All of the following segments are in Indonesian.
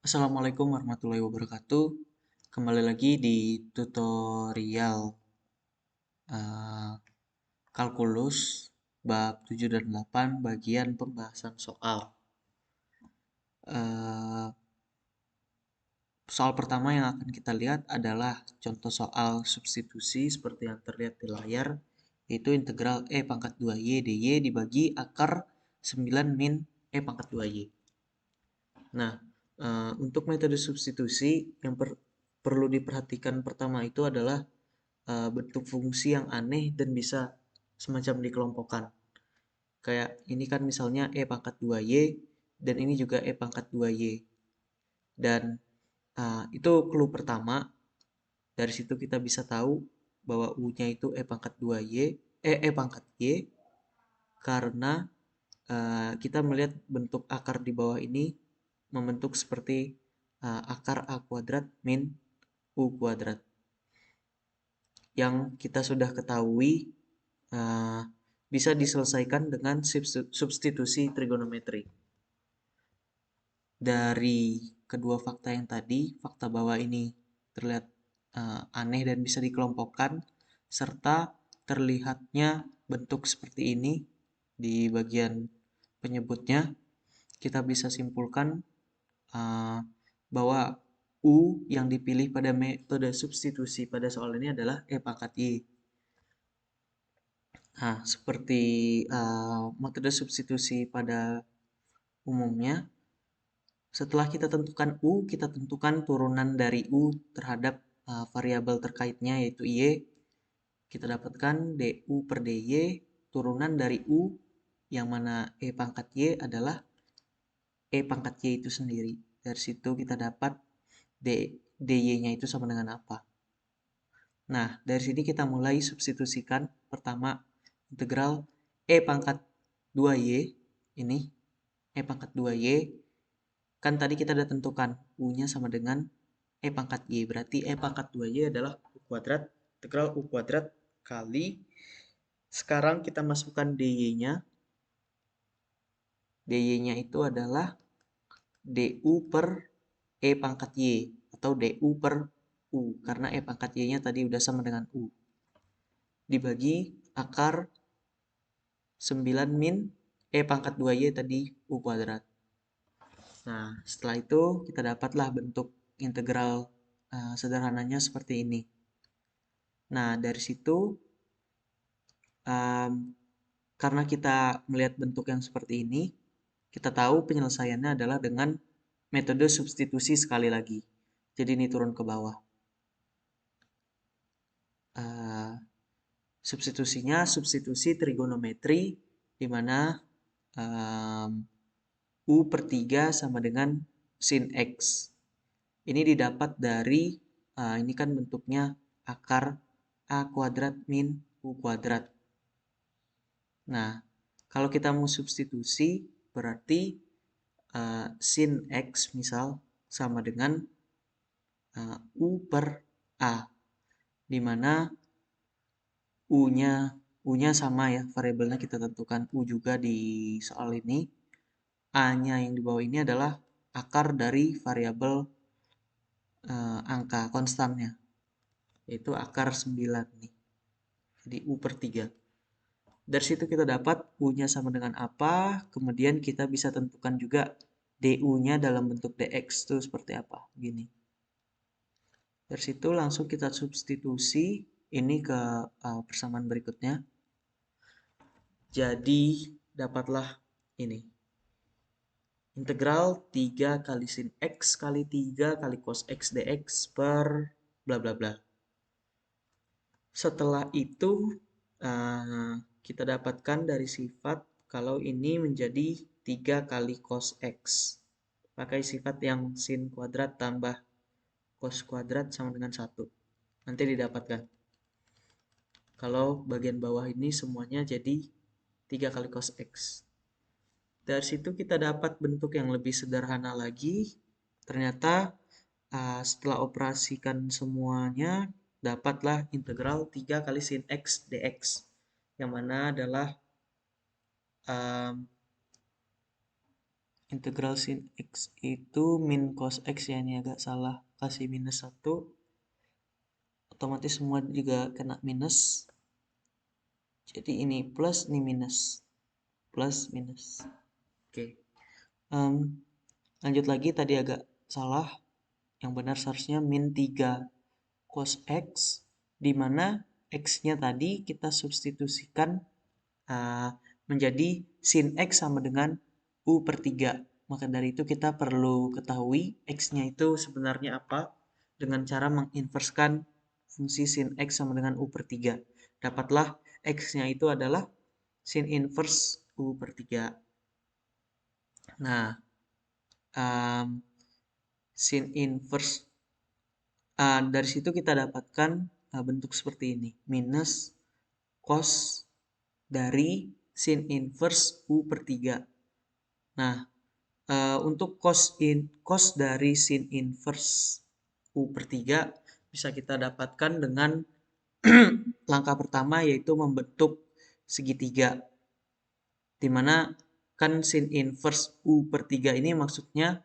Assalamualaikum warahmatullahi wabarakatuh. Kembali lagi di tutorial eh, kalkulus bab 7 dan 8 bagian pembahasan soal. Eh, Soal pertama yang akan kita lihat adalah contoh soal substitusi seperti yang terlihat di layar, yaitu integral E pangkat 2Y dy dibagi akar 9 min E pangkat 2Y. Nah, untuk metode substitusi yang perlu diperhatikan pertama itu adalah bentuk fungsi yang aneh dan bisa semacam dikelompokkan. Kayak ini kan misalnya E pangkat 2Y dan ini juga E pangkat 2Y. Dan itu clue pertama. Dari situ kita bisa tahu bahwa U-nya itu E pangkat 2Y, E pangkat Y karena kita melihat bentuk akar di bawah ini membentuk seperti akar A kuadrat min U kuadrat. Yang kita sudah ketahui bisa diselesaikan dengan substitusi trigonometri. Dari kedua fakta yang tadi, fakta bawah ini terlihat aneh dan bisa dikelompokkan, serta terlihatnya bentuk seperti ini di bagian penyebutnya, kita bisa simpulkan uh, bahwa U yang dipilih pada metode substitusi pada soal ini adalah E pangkat Y. Nah, seperti metode substitusi pada umumnya, setelah kita tentukan U, kita tentukan turunan dari U terhadap variabel terkaitnya yaitu Y. Kita dapatkan DU per DY turunan dari U yang mana E pangkat Y adalah E pangkat Y itu sendiri. Dari situ kita dapat DY-nya itu sama dengan apa. Nah, dari sini kita mulai substitusikan. Pertama, integral E pangkat 2Y ini. E pangkat 2Y. Kan tadi kita udah tentukan U-nya sama dengan E pangkat Y. Berarti E pangkat 2Y adalah U kuadrat. Integral U kuadrat kali. Sekarang kita masukkan DY-nya. DY-nya itu adalah DU per E pangkat Y. Atau DU per U. Karena E pangkat Y-nya tadi udah sama dengan U. Dibagi akar 9 min E pangkat 2Y tadi U kuadrat. Nah, setelah itu kita dapatlah bentuk integral sederhananya seperti ini. Nah, dari situ um, karena kita melihat bentuk yang seperti ini, kita tahu penyelesaiannya adalah dengan metode substitusi sekali lagi. Jadi ini turun ke bawah. Uh, Substitusinya substitusi trigonometri di mana U per 3 sama dengan sin X. Ini didapat dari, ini kan bentuknya akar A kuadrat min U kuadrat. Nah, kalau kita mau substitusi, berarti sin X misal sama dengan U per A, di mana U-nya sama ya, variabelnya kita tentukan U juga di soal ini. A-nya yang di bawah ini adalah akar dari variabel angka konstannya, yaitu akar 9 nih. Jadi U per 3. Dari situ kita dapat U-nya sama dengan apa, kemudian kita bisa tentukan juga DU-nya dalam bentuk DX itu seperti apa. Gini. Dari situ langsung kita substitusi ini ke persamaan berikutnya. Jadi dapatlah ini. Integral 3 kali sin X kali 3 kali cos X dx per bla bla bla. Setelah itu kita dapatkan dari sifat kalau ini menjadi 3 kali cos X. Pakai sifat yang sin kuadrat tambah cos kuadrat sama dengan 1. Nanti didapatkan. Kalau bagian bawah ini semuanya jadi 3 kali cos X. Dari situ kita dapat bentuk yang lebih sederhana lagi. Ternyata setelah operasikan semuanya, dapatlah integral 3 kali sin X dx. Yang mana adalah Integral sin X itu min cos X ya, ini agak salah kasih minus 1. Otomatis semua juga kena minus. Jadi ini plus, ini minus. Plus, minus. Oke. Lanjut lagi, tadi agak salah. Yang benar seharusnya min 3 cos X, di mana X-nya tadi kita substitusikan menjadi sin X sama dengan U per 3. Maka dari itu kita perlu ketahui X-nya itu sebenarnya apa dengan cara menginverskan fungsi sin X sama dengan U per 3. Dapatlah X-nya itu adalah sin inverse U per 3. Nah, sin inverse, dari situ kita dapatkan bentuk seperti ini. Minus cos dari sin inverse U per 3. Nah, untuk cos dari sin inverse U per 3 bisa kita dapatkan dengan langkah pertama, yaitu membentuk segitiga. Dimana kan sin inverse U per 3 ini maksudnya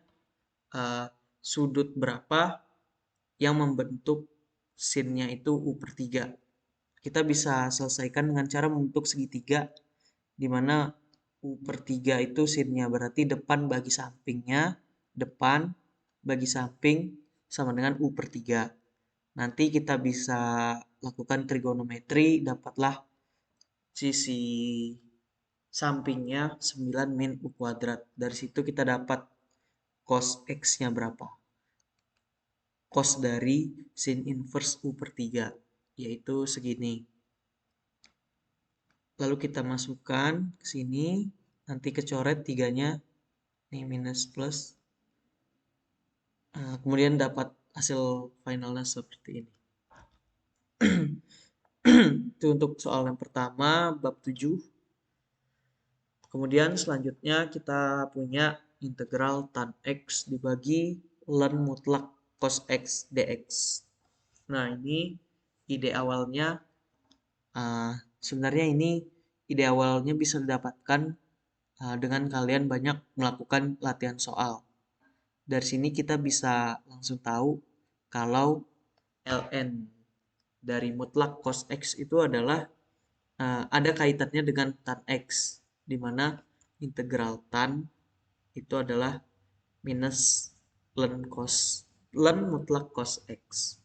sudut berapa yang membentuk sinnya itu U per 3. Kita bisa selesaikan dengan cara membentuk segitiga, di mana U per 3 itu sinnya berarti depan bagi sampingnya, depan bagi samping sama dengan U per 3. Nanti kita bisa lakukan trigonometri, dapatlah sisi sampingnya 9 min U kuadrat. Dari situ kita dapat cos X-nya berapa. Cos dari sin inverse U per 3, yaitu segini. Lalu kita masukkan ke sini, nanti kecoret 3-nya, ini minus plus. Kemudian dapat hasil finalnya seperti ini. Itu untuk soal yang pertama, bab 7. Kemudian selanjutnya kita punya integral tan X dibagi ln mutlak cos X dx. Nah, ini ide awalnya, sebenarnya ini ide awalnya bisa didapatkan dengan kalian banyak melakukan latihan soal. Dari sini kita bisa langsung tahu kalau ln dari mutlak cos X itu adalah ada kaitannya dengan tan X, di mana integral tan itu adalah minus ln mutlak cos X.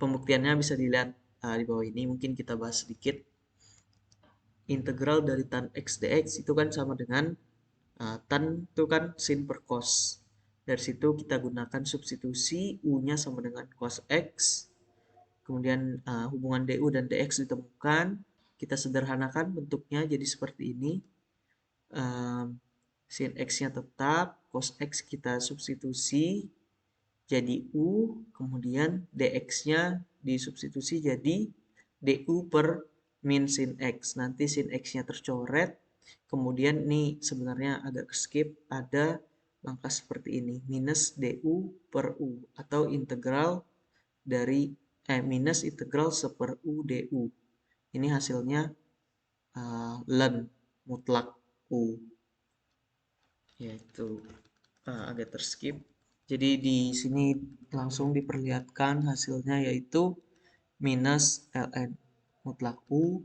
Pembuktiannya bisa dilihat di bawah ini, mungkin kita bahas sedikit. Integral dari tan X dx itu kan sama dengan tan itu kan sin per cos. Dari situ kita gunakan substitusi, U-nya sama dengan cos X. Kemudian hubungan DU dan DX ditemukan. Kita sederhanakan bentuknya jadi seperti ini. Sin X-nya tetap, cos X kita substitusi jadi U, kemudian DX-nya disubstitusi jadi DU per min sin X. Nanti sin X-nya tercoret. Kemudian ini sebenarnya agak skip, ada langkah seperti ini, minus DU per U, atau integral dari minus integral seper U DU. Ini hasilnya ln mutlak U, yaitu agak terskip. Jadi di sini langsung diperlihatkan hasilnya, yaitu minus ln mutlak U.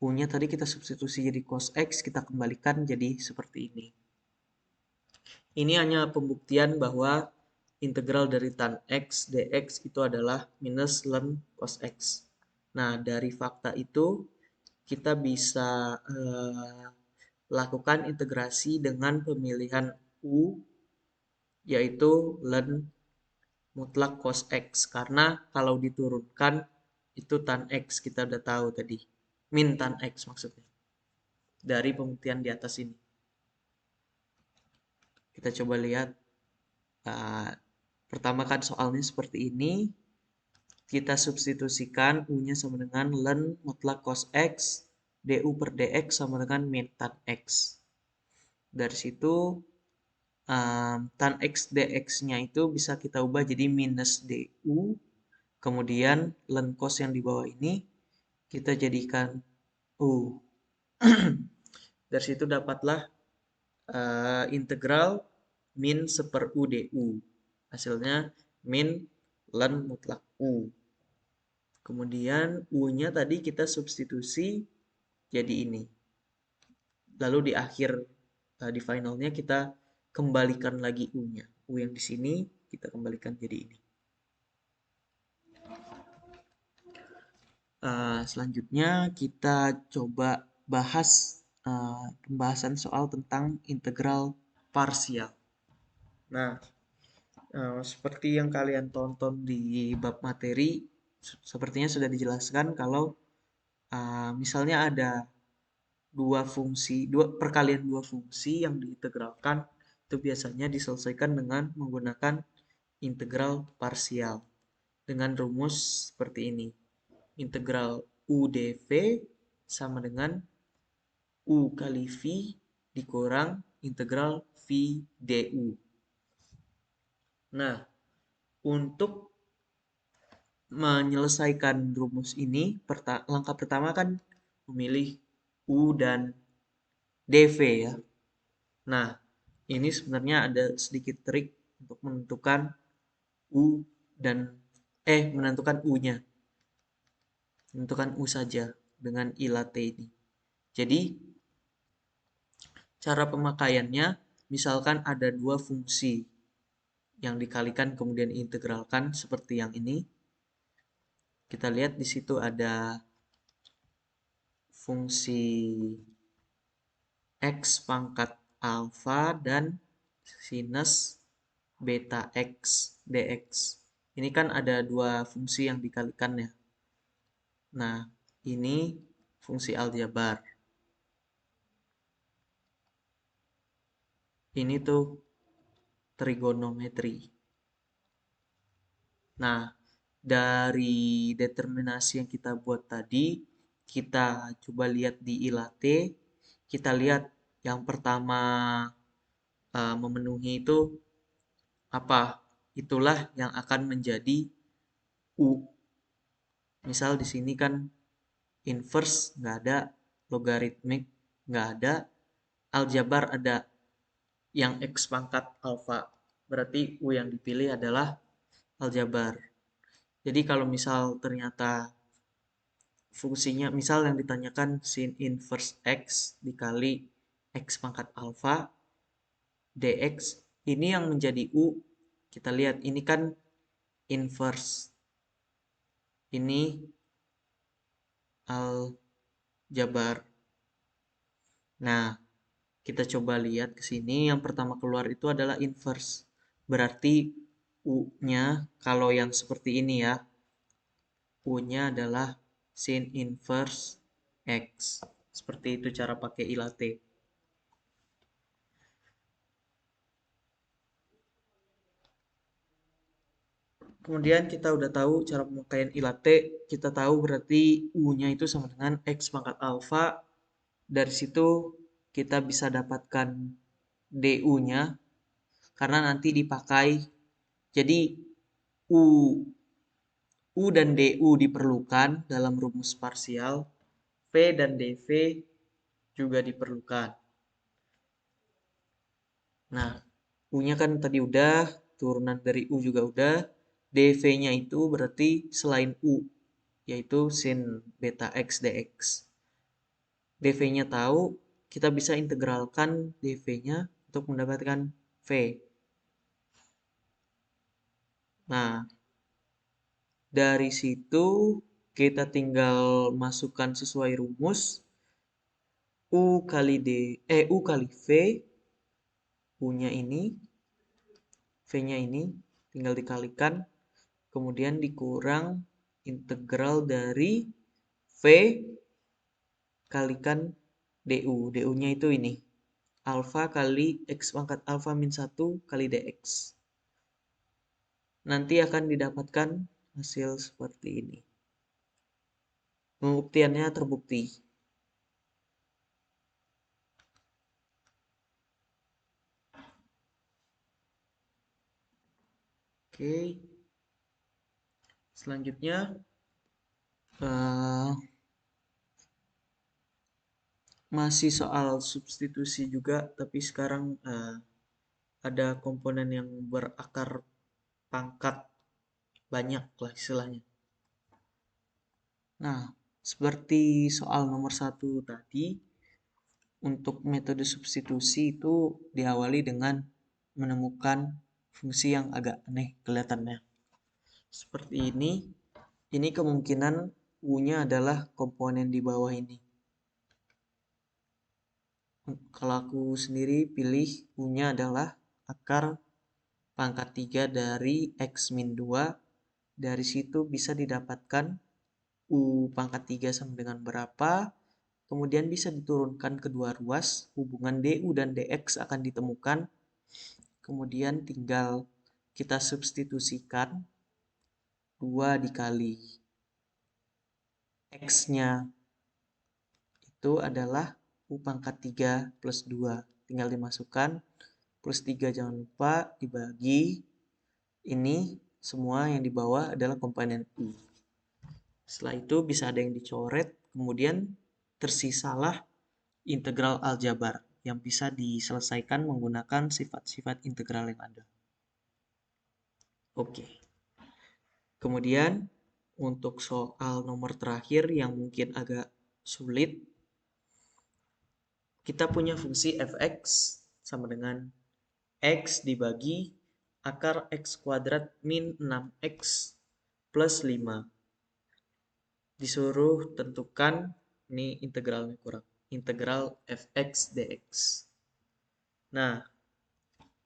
U-nya tadi kita substitusi jadi cos X, kita kembalikan jadi seperti ini. Ini hanya pembuktian bahwa integral dari tan X dx itu adalah minus ln cos X. Nah, dari fakta itu kita bisa lakukan integrasi dengan pemilihan U, yaitu ln mutlak cos X. Karena kalau diturunkan itu tan X, kita udah tahu tadi. Min tan X maksudnya. Dari pembuktian di atas ini. Kita coba lihat. Pertama kan soalnya seperti ini. Kita substitusikan U-nya sama dengan ln mutlak cos X, DU per DX sama dengan min tan X. Dari situ tan X dx-nya itu bisa kita ubah jadi minus DU. Kemudian ln cos yang di bawah ini kita jadikan U. Dari situ dapatlah integral min seper U DU. Hasilnya min len mutlak U. Kemudian U-nya tadi kita substitusi jadi ini. Lalu di akhir, di finalnya kita kembalikan lagi U-nya. U yang di sini kita kembalikan jadi ini. Selanjutnya kita coba bahas pembahasan soal tentang integral parsial. Nah, seperti yang kalian tonton di bab materi, sepertinya sudah dijelaskan kalau misalnya ada perkalian dua fungsi yang diintegralkan, itu biasanya diselesaikan dengan menggunakan integral parsial dengan rumus seperti ini. Integral U dV sama dengan U kali V dikurang integral V du. Nah, untuk menyelesaikan rumus ini, langkah pertama kan memilih U dan dV ya. Nah, ini sebenarnya ada sedikit trik untuk menentukan U dan menentukan U-nya. Menentukan U saja dengan I latte ini. Jadi, cara pemakaiannya, misalkan ada dua fungsi yang dikalikan kemudian integralkan seperti yang ini. Kita lihat di situ ada fungsi X pangkat alfa dan sinus beta X dx. Ini kan ada dua fungsi yang dikalikan ya. Nah, ini fungsi aljabar. Ini tuh trigonometri. Nah, dari determinasi yang kita buat tadi, kita coba lihat di I latte. Kita lihat yang pertama memenuhi itu apa? Itulah yang akan menjadi U. Misal di sini kan inverse nggak ada, logaritmik nggak ada, aljabar ada yang X pangkat alfa. Berarti U yang dipilih adalah aljabar. Jadi kalau misal ternyata fungsinya, misal yang ditanyakan sin inverse X dikali X pangkat alfa dx, ini yang menjadi U, kita lihat ini kan inverse. Ini aljabar. Nah, kita coba lihat ke sini, yang pertama keluar itu adalah inverse. Berarti U-nya kalau yang seperti ini ya, U-nya adalah sin inverse X. Seperti itu cara pakai I latte. Kemudian kita udah tahu cara pemakaian I latte, kita tahu berarti U-nya itu sama dengan X pangkat alfa. Dari situ kita bisa dapatkan DU-nya karena nanti dipakai. Jadi U dan DU diperlukan dalam rumus parsial, V dan DV juga diperlukan. Nah, U-nya kan tadi udah, turunan dari U juga udah, DV-nya itu berarti selain U, yaitu sin beta X dx. DV-nya tahu, kita bisa integralkan DV-nya untuk mendapatkan V. Nah, dari situ kita tinggal masukkan sesuai rumus U kali V, U-nya ini, V-nya ini tinggal dikalikan, kemudian dikurang integral dari V kalikan DU. DU-nya itu ini, alfa kali X pangkat alfa min 1 kali dx. Nanti akan didapatkan hasil seperti ini. Pembuktiannya terbukti. Oke. Selanjutnya masih soal substitusi juga, tapi sekarang ada komponen yang berakar pangkat banyak lah istilahnya. Nah, seperti soal nomor 1 tadi, untuk metode substitusi itu diawali dengan menemukan fungsi yang agak aneh kelihatannya. Seperti ini kemungkinan U-nya adalah komponen di bawah ini. Kalau aku sendiri pilih U-nya adalah akar pangkat 3 dari X min 2. Dari situ bisa didapatkan U pangkat 3 sama dengan berapa. Kemudian bisa diturunkan kedua ruas. Hubungan DU dan DX akan ditemukan. Kemudian tinggal kita substitusikan 2 dikali X-nya itu adalah U pangkat 3 plus 2. Tinggal dimasukkan. Plus 3 jangan lupa dibagi. Ini semua yang di bawah adalah komponen U. Setelah itu bisa ada yang dicoret. Kemudian tersisalah integral aljabar yang bisa diselesaikan menggunakan sifat-sifat integral yang ada. Oke. Kemudian untuk soal nomor terakhir yang mungkin agak sulit, kita punya fungsi fx sama dengan x dibagi akar x kuadrat min 6x plus 5. Disuruh tentukan, ini integralnya kurang, integral fx dx. Nah,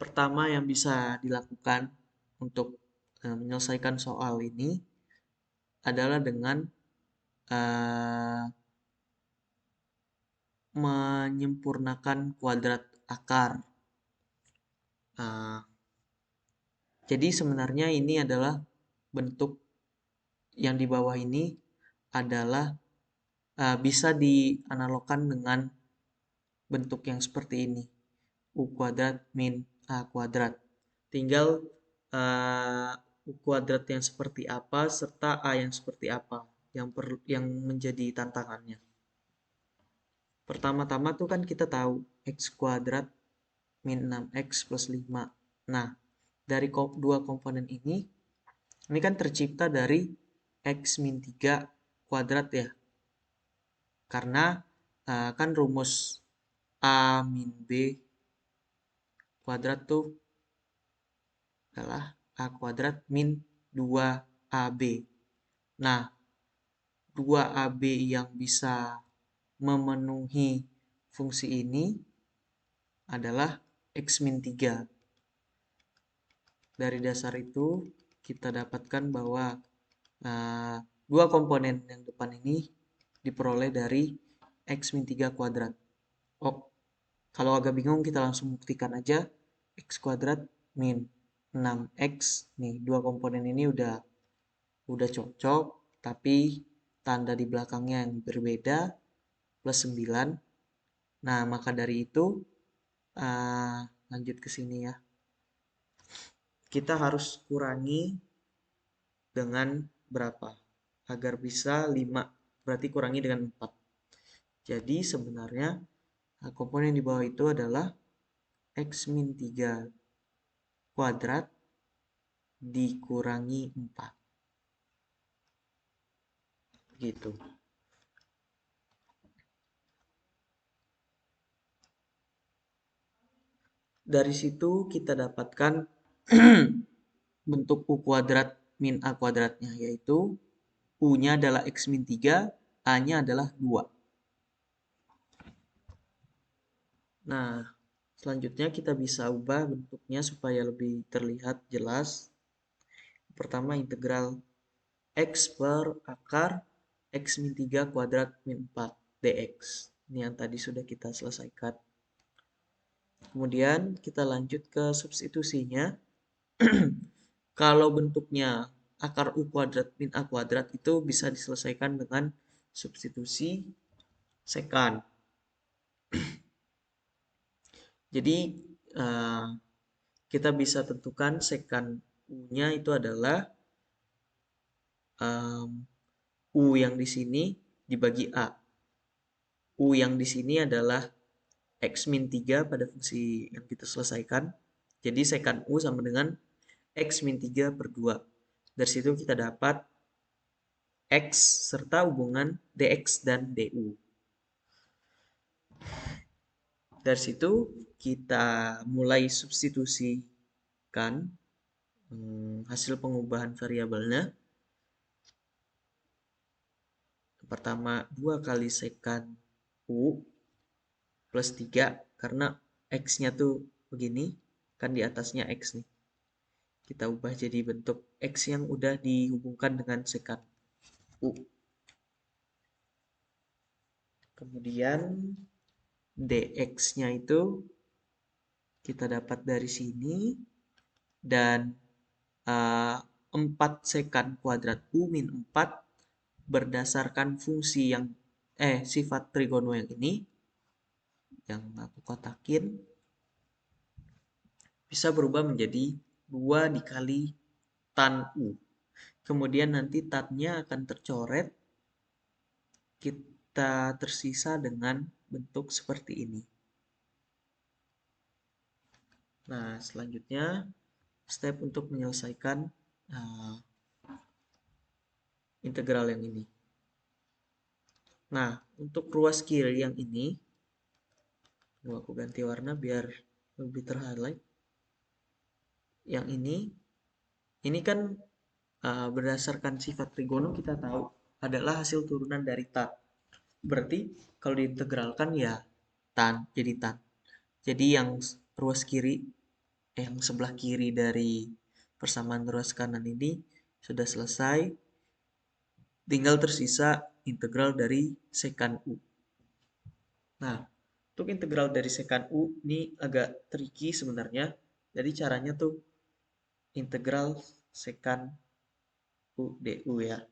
pertama yang bisa dilakukan untuk menyelesaikan soal ini adalah dengan menyempurnakan kuadrat akar. Jadi sebenarnya ini adalah bentuk yang di bawah ini adalah bisa dianalogkan dengan bentuk yang seperti ini. U kuadrat min A kuadrat. Tinggal U kuadrat yang seperti apa serta A yang seperti apa yang menjadi tantangannya. Pertama-tama tuh kan kita tahu X kuadrat min 6X plus 5. Nah, dari dua komponen ini kan tercipta dari X min 3 kuadrat ya. Karena kan rumus A min B kuadrat tuh adalah A kuadrat min 2AB. Nah, 2AB yang bisa memenuhi fungsi ini adalah X min 3. Dari dasar itu kita dapatkan bahwa dua komponen yang depan ini diperoleh dari X min 3 kuadrat. Oh, kalau agak bingung kita langsung buktikan aja. X kuadrat min 6X. Nih, dua komponen ini udah cocok, tapi tanda di belakangnya yang berbeda, plus 9. Nah, maka dari itu, lanjut ke sini ya. Kita harus kurangi dengan berapa? Agar bisa 5, berarti kurangi dengan 4. Jadi sebenarnya komponen di bawah itu adalah X min 3 kuadrat dikurangi 4. Gitu. Dari situ kita dapatkan bentuk U kuadrat min A kuadratnya, yaitu U-nya adalah X min 3, A-nya adalah 2. Nah, selanjutnya kita bisa ubah bentuknya supaya lebih terlihat jelas. Pertama, integral X per akar X min 3 kuadrat min 4 dx. Ini yang tadi sudah kita selesaikan. Kemudian kita lanjut ke substitusinya. Kalau bentuknya akar U kuadrat min A kuadrat itu bisa diselesaikan dengan substitusi sekant. Jadi kita bisa tentukan sekant U-nya itu adalah U yang di sini dibagi A. U yang di sini adalah X min 3 pada fungsi yang kita selesaikan. Jadi sekan U sama dengan X min 3 per 2. Dari situ kita dapat X serta hubungan dx dan du. Dari situ kita mulai substitusikan hasil pengubahan variabelnya. Pertama 2 kali sekan U plus 3 karena X-nya tuh begini, kan di atasnya X nih. Kita ubah jadi bentuk X yang udah dihubungkan dengan sekan U. Kemudian dx-nya itu kita dapat dari sini, dan 4 sekan kuadrat U min 4 berdasarkan fungsi yang sifat trigono yang ini, yang aku kotakin, bisa berubah menjadi 2 dikali tan U. Kemudian nanti tan-nya akan tercoret, kita tersisa dengan bentuk seperti ini. Nah, selanjutnya step untuk menyelesaikan integral yang ini. Nah, untuk ruas kiri yang ini, aku ganti warna biar lebih terhighlight. Yang ini kan berdasarkan sifat trigono kita tahu adalah hasil turunan dari tan. Berarti kalau diintegralkan ya tan, jadi tan. Jadi yang ruas kiri, yang sebelah kiri dari persamaan ruas kanan ini sudah selesai. Tinggal tersisa integral dari sekan U. Nah, untuk integral dari sekan U ini agak tricky sebenarnya. Jadi caranya tuh integral sekan U du ya.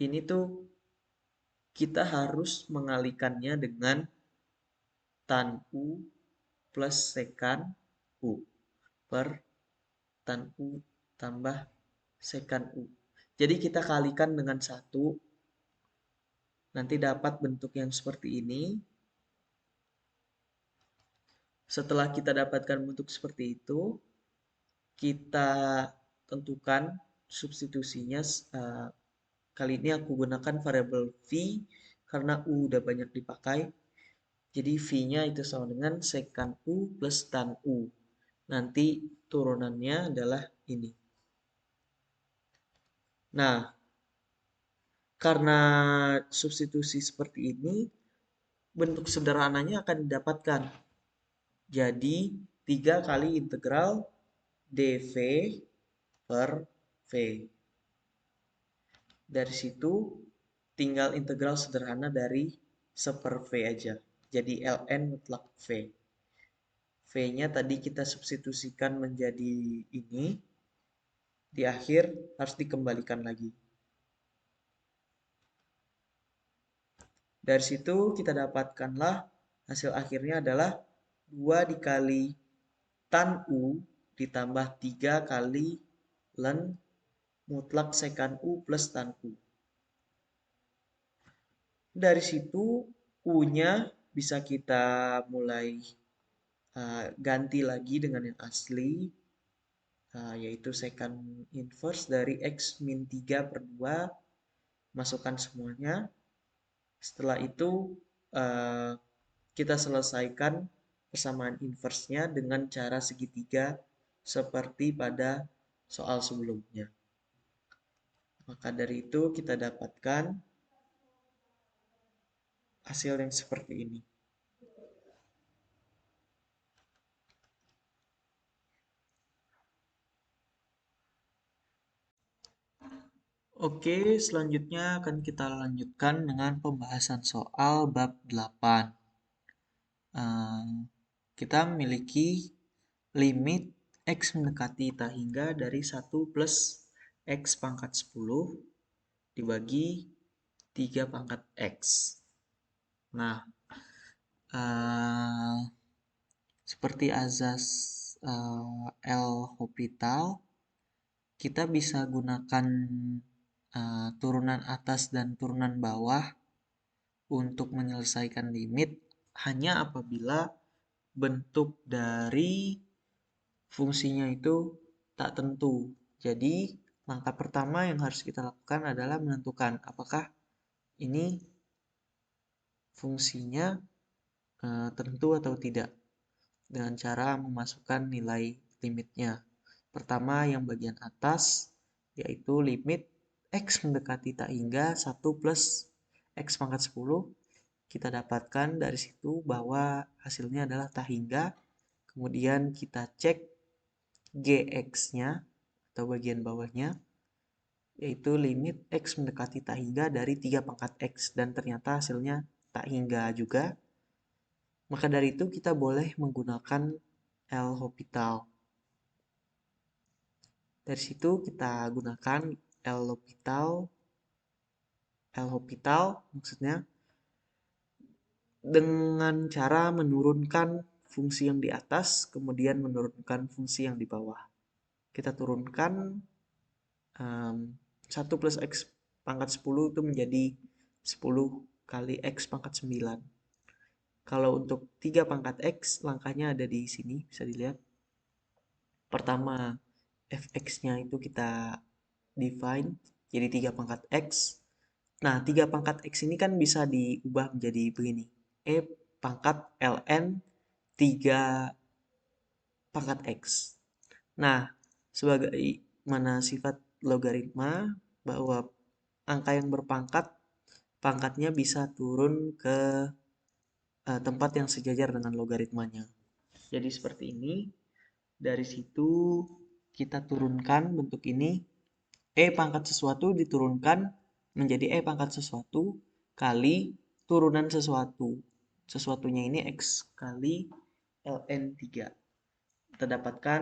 Ini tuh kita harus mengalihkannya dengan tan U plus sekan U per tan U tambah sekan U. Jadi kita kalikan dengan 1, nanti dapat bentuk yang seperti ini. Setelah kita dapatkan bentuk seperti itu, kita tentukan substitusinya. Kali ini aku gunakan variabel V karena U udah banyak dipakai. Jadi V-nya itu sama dengan sekan U plus tan U. Nanti turunannya adalah ini. Nah, karena substitusi seperti ini, bentuk sederhananya akan didapatkan. Jadi 3 kali integral dV per V. Dari situ tinggal integral sederhana dari 1/v aja. Jadi ln mutlak V. V-nya tadi kita substitusikan menjadi ini. Di akhir harus dikembalikan lagi. Dari situ kita dapatkanlah hasil akhirnya adalah 2 dikali tan U ditambah 3 kali ln mutlak sekan U plus tan U. Dari situ U-nya bisa kita mulai ganti lagi dengan yang asli, yaitu sekan inverse dari X min 3 per 2, masukkan semuanya. Setelah itu kita selesaikan persamaan inverse-nya dengan cara segitiga seperti pada soal sebelumnya. Maka dari itu kita dapatkan hasil yang seperti ini. Oke, selanjutnya akan kita lanjutkan dengan pembahasan soal bab 8. Kita memiliki limit X mendekati ta hingga dari 1 plus X pangkat 10 dibagi 3 pangkat X. Nah, seperti azas L'Hopital, kita bisa gunakan turunan atas dan turunan bawah untuk menyelesaikan limit hanya apabila bentuk dari fungsinya itu tak tentu. Jadi, langkah pertama yang harus kita lakukan adalah menentukan apakah ini fungsinya tentu atau tidak dengan cara memasukkan nilai limitnya. Pertama yang bagian atas yaitu limit x mendekati tak hingga 1 plus x pangkat 10. Kita dapatkan dari situ bahwa hasilnya adalah tak hingga. Kemudian kita cek gx-nya atau bagian bawahnya yaitu limit x mendekati tak hingga dari 3 pangkat x dan ternyata hasilnya tak hingga juga. Maka dari itu kita boleh menggunakan L'Hopital. Dari situ kita gunakan L'Hopital maksudnya dengan cara menurunkan fungsi yang di atas, kemudian menurunkan fungsi yang di bawah. Kita turunkan 1 plus x pangkat 10 itu menjadi 10 kali x pangkat 9. Kalau untuk 3 pangkat x, langkahnya ada di sini, bisa dilihat. Pertama, fx-nya itu kita define jadi 3 pangkat x. Nah, 3 pangkat x ini kan bisa diubah menjadi begini. E pangkat ln 3 pangkat x. Nah, sebagai mana sifat logaritma bahwa angka yang berpangkat, pangkatnya bisa turun ke tempat yang sejajar dengan logaritmanya. Jadi seperti ini. Dari situ kita turunkan bentuk ini. E pangkat sesuatu diturunkan menjadi E pangkat sesuatu kali turunan sesuatu. Sesuatunya ini X kali ln 3. Kita dapatkan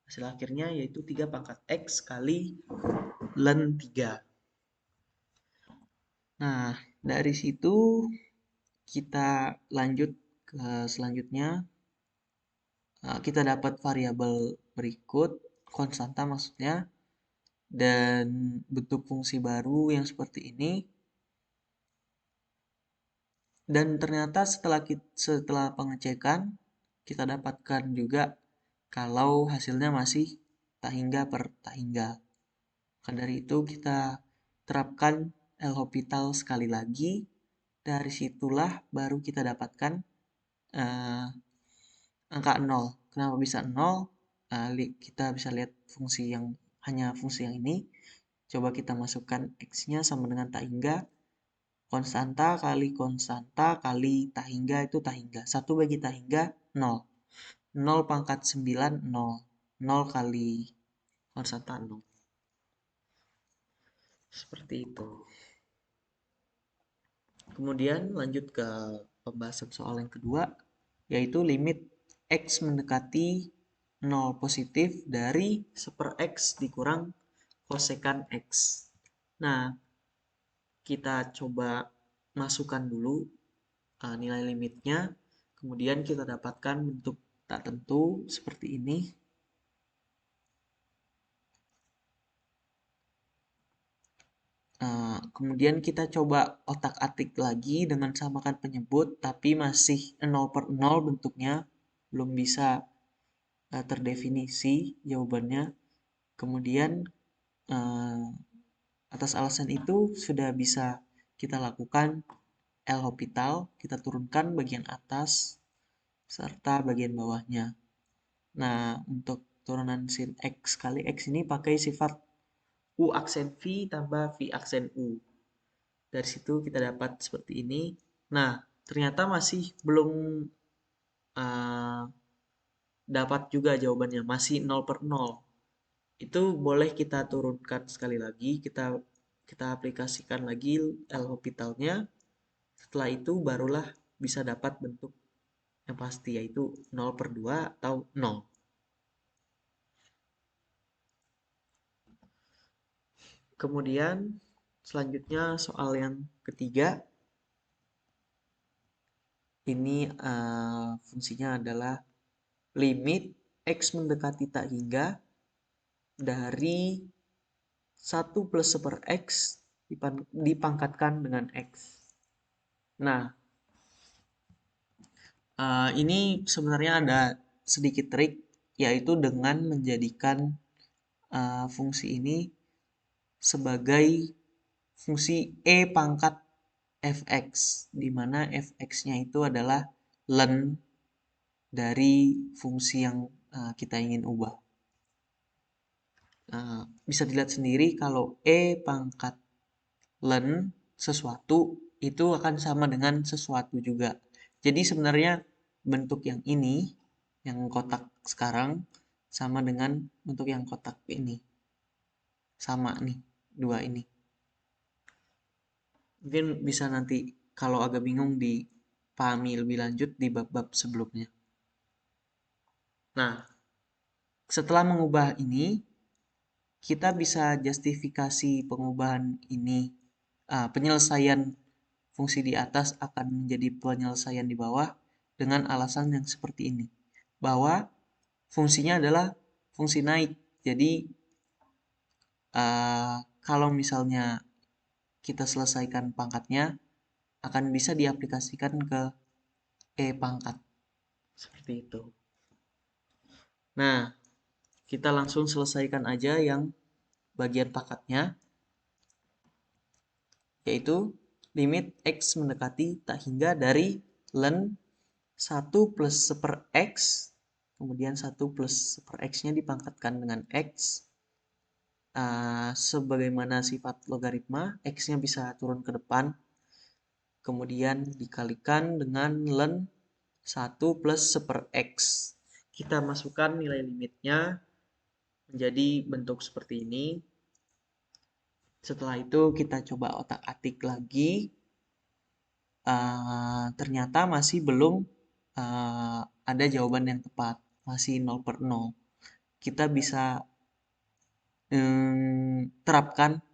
hasil akhirnya yaitu 3 pangkat X kali ln 3. Nah, dari situ kita lanjut ke selanjutnya. Kita dapat variabel berikut, konstanta maksudnya, dan bentuk fungsi baru yang seperti ini. Dan ternyata setelah pengecekan, kita dapatkan juga kalau hasilnya masih tak hingga per tak hingga. Maka dari itu kita terapkan L'Hopital sekali lagi. Dari situlah baru kita dapatkan angka 0. Kenapa bisa 0? Kita bisa lihat hanya fungsi yang ini. Coba kita masukkan X-nya sama dengan tak hingga. Konstanta kali tak hingga itu tak hingga. 1 bagi tak hingga 0. 0 pangkat 9, 0. 0 kali konstanta 0. Seperti itu. Kemudian lanjut ke pembahasan soal yang kedua, yaitu limit X mendekati 0 positif dari 1/x dikurang kosekan X. Nah, kita coba masukkan dulu nilai limitnya, kemudian kita dapatkan bentuk tak tentu seperti ini. Kemudian kita coba otak-atik lagi dengan samakan penyebut, tapi masih 0/0 bentuknya, belum bisa terdefinisi jawabannya. Kemudian atas alasan itu sudah bisa kita lakukan L'Hopital, kita turunkan bagian atas serta bagian bawahnya. Nah, untuk turunan sin X kali X ini pakai sifat U aksen V tambah V aksen U. Dari situ kita dapat seperti ini. Nah, ternyata masih belum dapat juga jawabannya, masih 0/0. Itu boleh kita turunkan sekali lagi, kita aplikasikan lagi L'Hopitalnya. Setelah itu barulah bisa dapat bentuk yang pasti yaitu 0/2 atau 0. Kemudian selanjutnya soal yang ketiga. Ini fungsinya adalah limit X mendekati tak hingga dari 1 plus 1/x dipangkatkan dengan X. Nah, Ini sebenarnya ada sedikit trik, yaitu dengan menjadikan fungsi ini sebagai fungsi E pangkat fx, di mana fx-nya itu adalah len dari fungsi yang kita ingin ubah. Bisa dilihat sendiri kalau E pangkat len sesuatu itu akan sama dengan sesuatu juga. Jadi sebenarnya bentuk yang ini, yang kotak sekarang, sama dengan bentuk yang kotak ini. Sama nih, dua ini. Mungkin bisa nanti kalau agak bingung dipahami lebih lanjut di bab-bab sebelumnya. Nah, setelah mengubah ini, kita bisa justifikasi pengubahan ini. Penyelesaian fungsi di atas akan menjadi penyelesaian di bawah dengan alasan yang seperti ini. Bahwa fungsinya adalah fungsi naik. Jadi, kalau misalnya kita selesaikan pangkatnya, akan bisa diaplikasikan ke E pangkat. Seperti itu. Nah, kita langsung selesaikan aja yang bagian pangkatnya, yaitu limit X mendekati tak hingga dari len 1 plus 1 X, kemudian 1 plus 1 X-nya dipangkatkan dengan X, sebagaimana sifat logaritma, X-nya bisa turun ke depan, kemudian dikalikan dengan len 1 plus 1 X. Kita masukkan nilai limitnya menjadi bentuk seperti ini. Setelah itu kita coba otak-atik lagi. Ternyata masih belum ada jawaban yang tepat. Masih 0/0. Kita bisa terapkan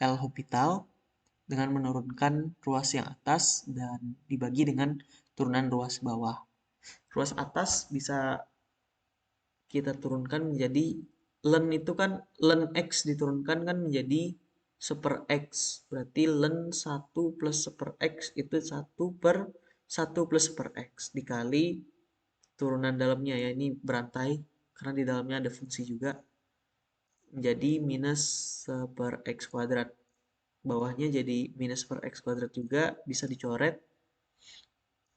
L'Hopital dengan menurunkan ruas yang atas dan dibagi dengan turunan ruas bawah. Ruas atas bisa kita turunkan menjadi len itu kan len X diturunkan kan menjadi 1 X. Berarti len 1 plus 1 X itu 1 per 1 plus 1 X dikali turunan dalamnya ya. Ini berantai karena di dalamnya ada fungsi juga. Menjadi minus 1 X kuadrat. Bawahnya jadi minus 1 X kuadrat juga bisa dicoret.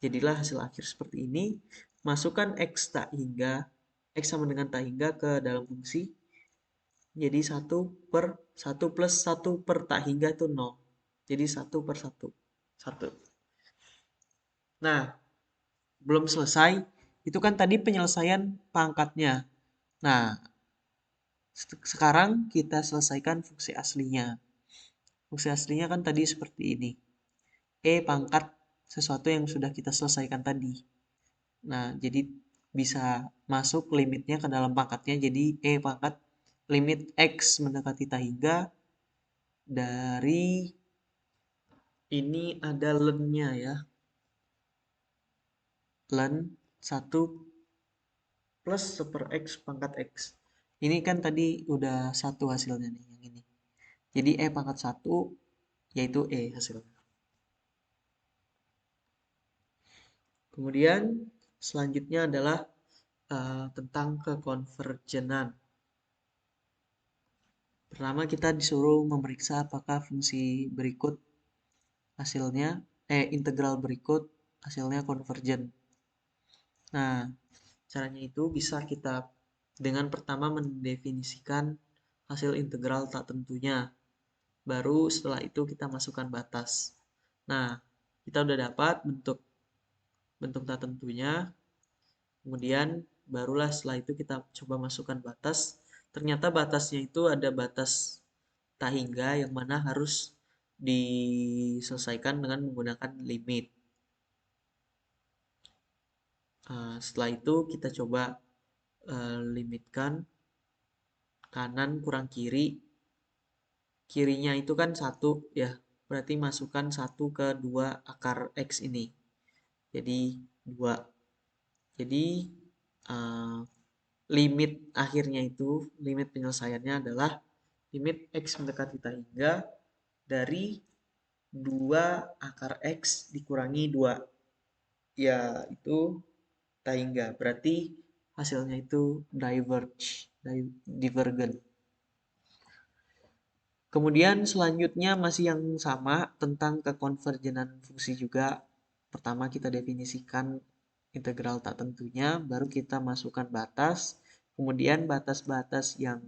Jadilah hasil akhir seperti ini. Masukkan X tak hingga X sama dengan tak hingga ke dalam fungsi. Jadi 1 per 1 plus 1 per tak hingga itu 0. Jadi 1 per 1. 1. Nah, belum selesai. Itu kan tadi penyelesaian pangkatnya. Nah, sekarang kita selesaikan fungsi aslinya. Fungsi aslinya kan tadi seperti ini. E pangkat sesuatu yang sudah kita selesaikan tadi. Nah, jadi bisa masuk limitnya ke dalam pangkatnya. Jadi E pangkat limit X mendekati tak hingga dari ini ada lennya ya. Len 1 plus 1 X pangkat X. Ini kan tadi udah satu hasilnya nih yang ini. Jadi E pangkat 1 yaitu E hasilnya. Kemudian selanjutnya adalah tentang kekonvergenan. Pertama kita disuruh memeriksa apakah fungsi berikut hasilnya integral berikut hasilnya konvergen. Nah, caranya itu bisa kita dengan pertama mendefinisikan hasil integral tak tentunya. Baru setelah itu kita masukkan batas. Nah, kita udah dapat bentuk tak tentunya. Kemudian barulah setelah itu kita coba masukkan batas. Ternyata batasnya itu ada batas tak hingga yang mana harus diselesaikan dengan menggunakan limit. Setelah itu kita coba limitkan kanan kurang kiri. Kirinya itu kan 1 ya. Berarti masukkan 1 ke 2 akar X ini. Jadi 2. Jadi limit akhirnya itu, limit penyelesaiannya adalah limit X mendekati tak hingga dari 2 akar X dikurangi 2. ya itu Taingga. Berarti hasilnya itu divergent. Kemudian selanjutnya masih yang sama tentang kekonvergenan fungsi juga. Pertama kita definisikan integral tak tentunya, baru kita masukkan batas. Kemudian batas-batas yang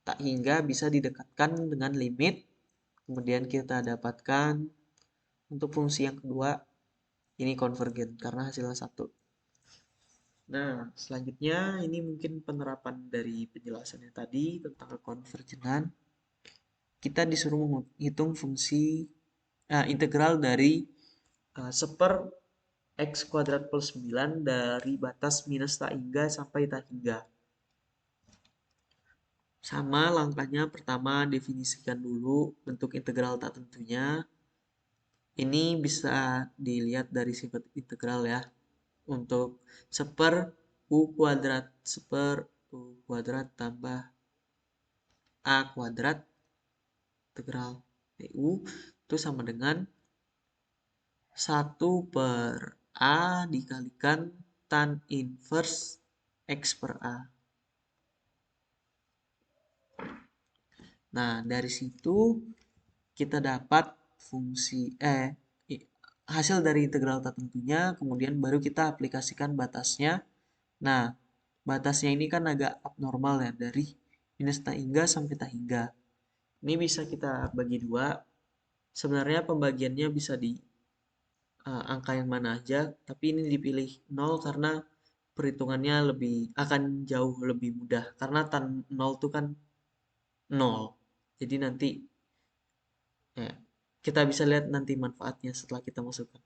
tak hingga bisa didekatkan dengan limit. Kemudian kita dapatkan untuk fungsi yang kedua ini konvergen karena hasilnya satu. Nah, selanjutnya ini mungkin penerapan dari penjelasannya tadi tentang kekonvergenan. Kita disuruh menghitung fungsi integral dari seper x kuadrat plus 9 dari batas minus tak hingga sampai tak hingga. Sama langkahnya, pertama definisikan dulu bentuk integral tak tentunya. Ini bisa dilihat dari sifat integral ya. Untuk seper u kuadrat tambah a kuadrat integral u itu sama dengan 1 per a dikalikan tan inverse x per a. Nah, dari situ kita dapat fungsi hasil dari integral tak tentunya, kemudian baru kita aplikasikan batasnya. Nah, batasnya ini kan agak abnormal ya, dari minus tak hingga sampai tak hingga. Ini bisa kita bagi dua. Sebenarnya pembagiannya bisa di angka yang mana aja, tapi ini dipilih 0 karena perhitungannya akan jauh lebih mudah. Karena tan 0 itu kan 0. Jadi nanti ya, kita bisa lihat nanti manfaatnya setelah kita masukkan.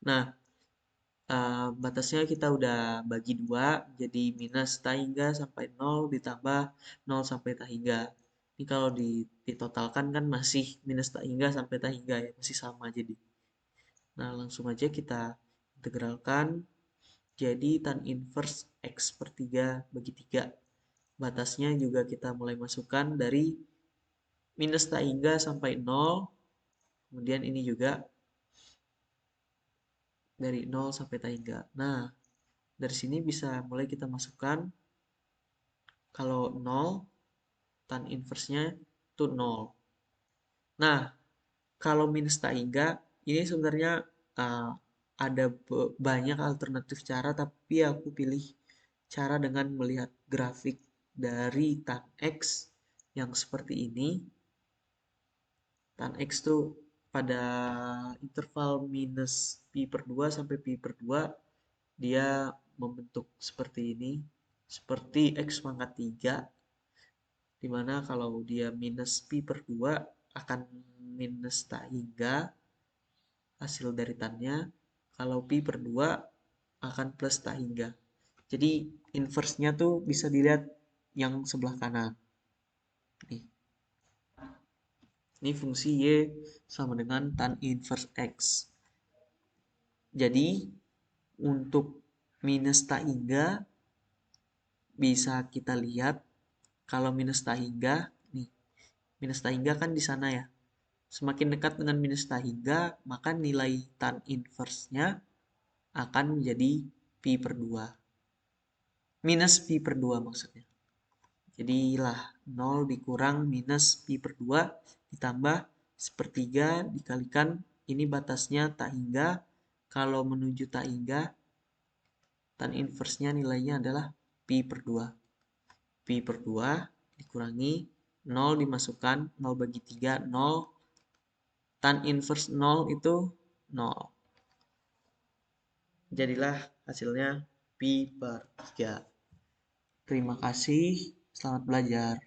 Nah, batasnya kita udah bagi dua, jadi minus tak hingga sampai 0 ditambah 0 sampai tak hingga. Ini kalau ditotalkan kan masih minus tak hingga sampai tak hingga ya, masih sama jadi. Nah, langsung aja kita integralkan. Jadi tan inverse x per 3 bagi 3. Batasnya juga kita mulai masukkan dari minus tak hingga sampai 0. Kemudian ini juga dari 0 sampai tak hingga. Nah, dari sini bisa mulai kita masukkan kalau 0 tan inverse-nya itu 0. Nah, kalau minus tak hingga ini sebenarnya uh, ada banyak alternatif cara, tapi aku pilih cara dengan melihat grafik dari tan x yang seperti ini. Tan x tuh pada interval minus pi per 2 sampai pi per 2 dia membentuk seperti ini, seperti x pangkat 3, dimana kalau dia minus pi per 2 akan minus tak hingga hasil dari tannya, kalau pi per 2 akan plus tak hingga. Jadi inverse-nya tuh bisa dilihat yang sebelah kanan. Nih. Ini fungsi y sama dengan tan inverse x. Jadi untuk minus tak hingga bisa kita lihat kalau minus tak hingga nih. Minus tak hingga kan di sana ya. Semakin dekat dengan minus tak hingga, maka nilai tan inverse-nya akan menjadi pi per 2. Minus pi per 2 maksudnya. Jadilah 0 dikurang minus pi per 2 ditambah sepertiga dikalikan ini batasnya tak hingga. Kalau menuju tak hingga, tan inverse-nya nilainya adalah pi per 2. Pi per 2 dikurangi 0 dimasukkan 0 bagi 3 0. Tan inverse 0 itu 0. Jadilah hasilnya pi per 3. Terima kasih, selamat belajar.